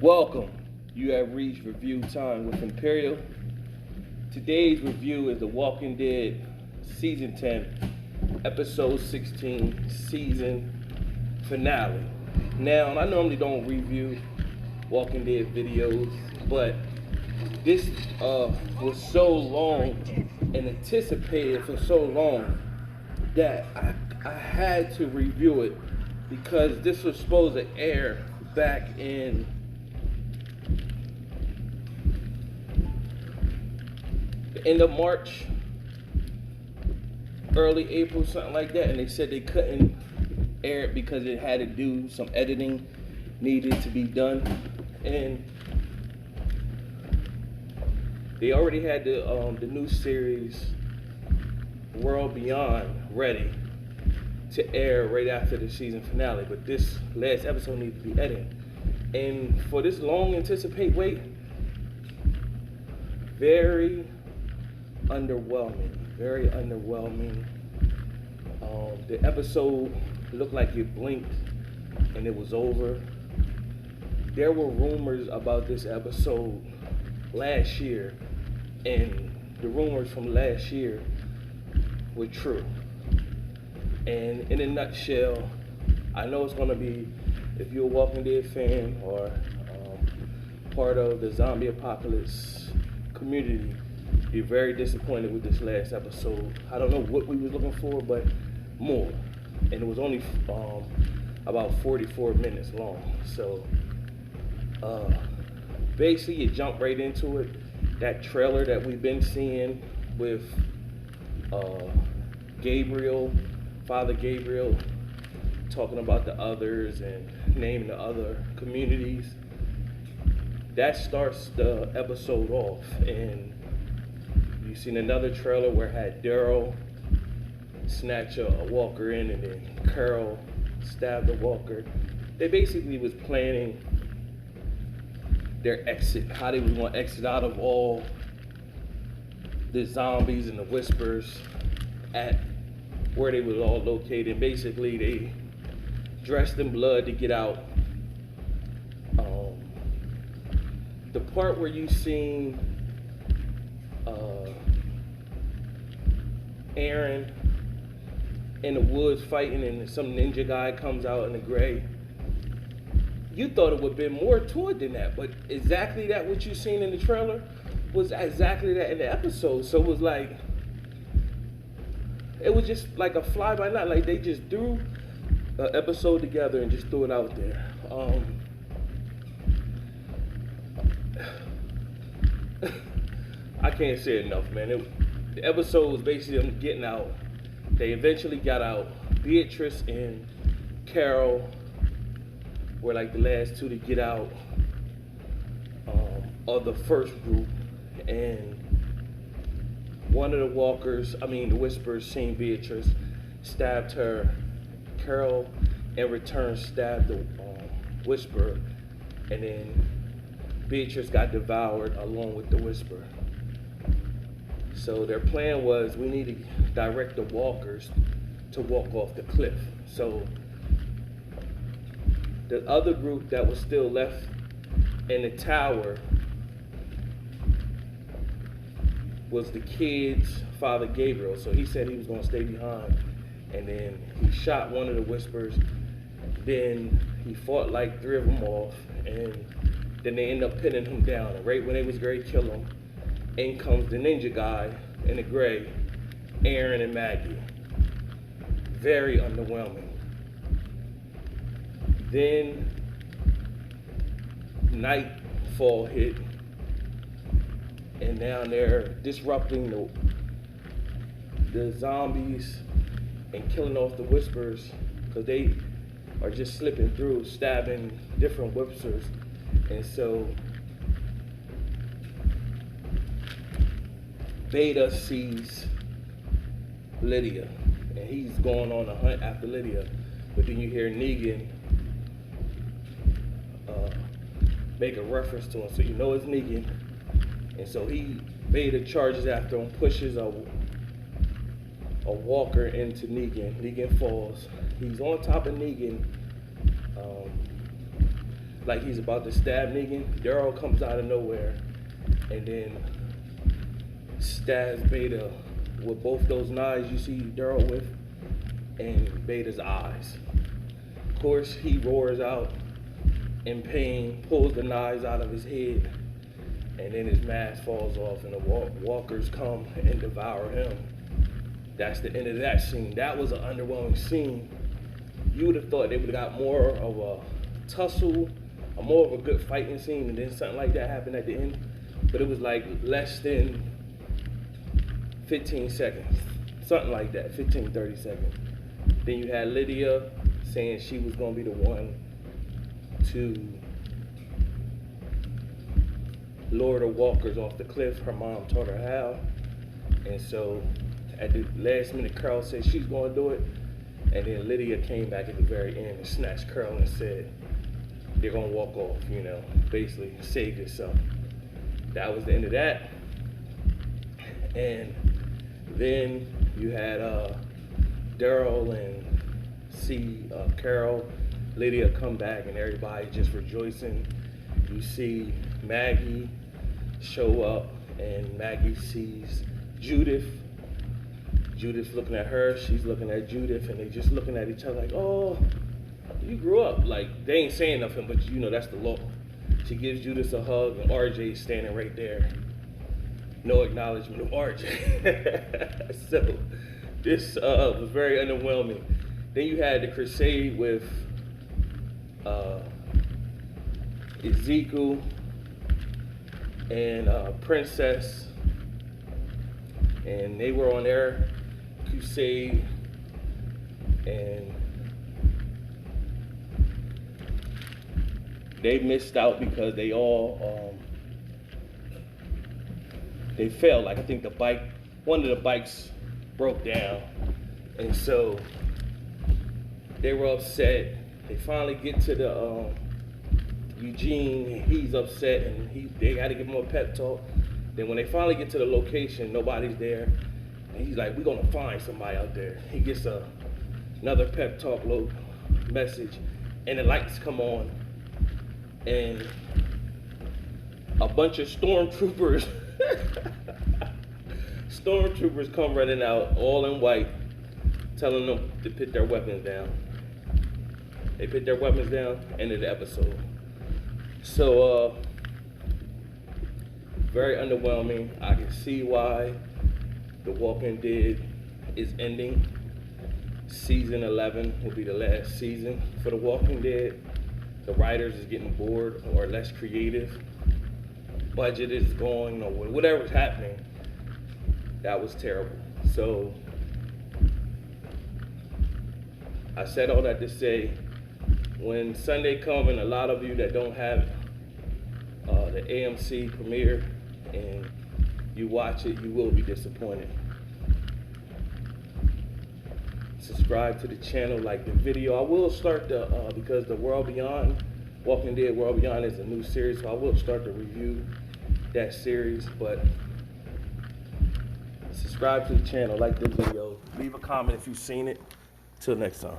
Welcome. You have reached review time with Imperial. Today's review is The Walking Dead Season 10, Episode 16, Season Finale. Now, I normally don't review Walking Dead videos, but this was so long and anticipated for so long that I had to review it because this was supposed to air back in the end of March, early April, something like that, and they said they couldn't air it because it had to do some editing needed to be done, and they already had the new series World Beyond ready to air right after the season finale, but this last episode needed to be edited. And for this long anticipated wait, very underwhelming. The episode looked like it blinked and it was over. There were rumors about this episode last year, and the rumors from last year were true. And in a nutshell, I know it's going to be, if you're a Walking Dead fan or part of the zombie apocalypse community, you're very disappointed with this last episode. I don't know what we was looking for, but more. And it was only about 44 minutes long. So basically you jump right into it. That trailer that we've been seeing with Father Gabriel, talking about the others and naming the other communities. That starts the episode off, and you've seen another trailer where it had Daryl snatch a walker in, and then Carol stabbed the walker. They basically was planning their exit, how they was going to exit out of all the zombies and the whispers at where they was all located. Basically, they dressed in blood to get out. The part where you seen Aaron in the woods fighting and some ninja guy comes out in the gray, you thought it would have been more to it than that, but exactly that what you seen in the trailer was exactly that in the episode. So it was like, it was just like a fly by night. Like they just threw an episode together and just threw it out there. I can't say it enough, man. The episode was basically them getting out. They eventually got out. Beatrice and Carol were like the last two to get out of the first group. And one of the the Whisperers, seen Beatrice, stabbed her. Carol, in return, stabbed the Whisperer. And then Beatrice got devoured along with the Whisperer. So their plan was, we need to direct the walkers to walk off the cliff. So the other group that was still left in the tower was the kids' Father Gabriel. So he said he was going to stay behind. And then he shot one of the Whisperers. Then he fought like three of them off. And then they ended up pinning him down. And right when they was ready to kill him, in comes the ninja guy in the gray, Aaron and Maggie. Very underwhelming. Then nightfall hit, and now they're disrupting the zombies and killing off the Whisperers because they are just slipping through, stabbing different Whisperers. And so Beta sees Lydia, and he's going on a hunt after Lydia. But then you hear Negan make a reference to him, so you know it's Negan. And so Beta charges after him, pushes a walker into Negan. Negan falls. He's on top of Negan. like he's about to stab Negan. Daryl comes out of nowhere and then stabs Beta with both those knives you see Daryl with in Beta's eyes. Of course, he roars out in pain, pulls the knives out of his head, and then his mask falls off and the walkers come and devour him. That's the end of that scene. That was an underwhelming scene. You would have thought they would have got more of a tussle, or more of a good fighting scene, and then something like that happened at the end. But it was like less than 15 seconds, something like that, 15, 30 seconds. Then you had Lydia saying she was going to be the one to lure the walkers off the cliff. Her mom taught her how. And so at the last minute, Carl said she's going to do it. And then Lydia came back at the very end and snatched Carl and said, they're going to walk off, you know, basically save yourself. That was the end of that. And then you had Daryl and Carol, Lydia come back and everybody just rejoicing. You see Maggie show up and Maggie sees Judith. Judith's looking at her, she's looking at Judith, and they just looking at each other like, oh, you grew up. Like, they ain't saying nothing, but you know, that's the law. She gives Judith a hug and RJ's standing right there. No acknowledgement of RJ. So this was very underwhelming. Then you had the crusade with Ezekiel and Princess, and they were on their crusade, and they missed out because they all they failed. Like, I think one of the bikes broke down, and so they were upset. They finally get to the Eugene, and he's upset, and they got to give him a pep talk. Then when they finally get to the location, nobody's there, and he's like, we're gonna find somebody out there. He gets another pep talk message, and the lights come on, and a bunch of stormtroopers come running out, all in white, telling them to put their weapons down. They put their weapons down, end of the episode. So, very underwhelming. I can see why The Walking Dead is ending. Season 11 will be the last season for The Walking Dead. The writers is getting bored or less creative. Budget is going, or whatever's happening. That was terrible. So, I said all that to say, when Sunday comes, and a lot of you that don't have the AMC premiere and you watch it, you will be disappointed. Subscribe to the channel, like the video. I will start because the World Beyond, Walking Dead World Beyond is a new series, so I will start to review that series, but subscribe to the channel, like the video, leave a comment if you've seen it. Till next time.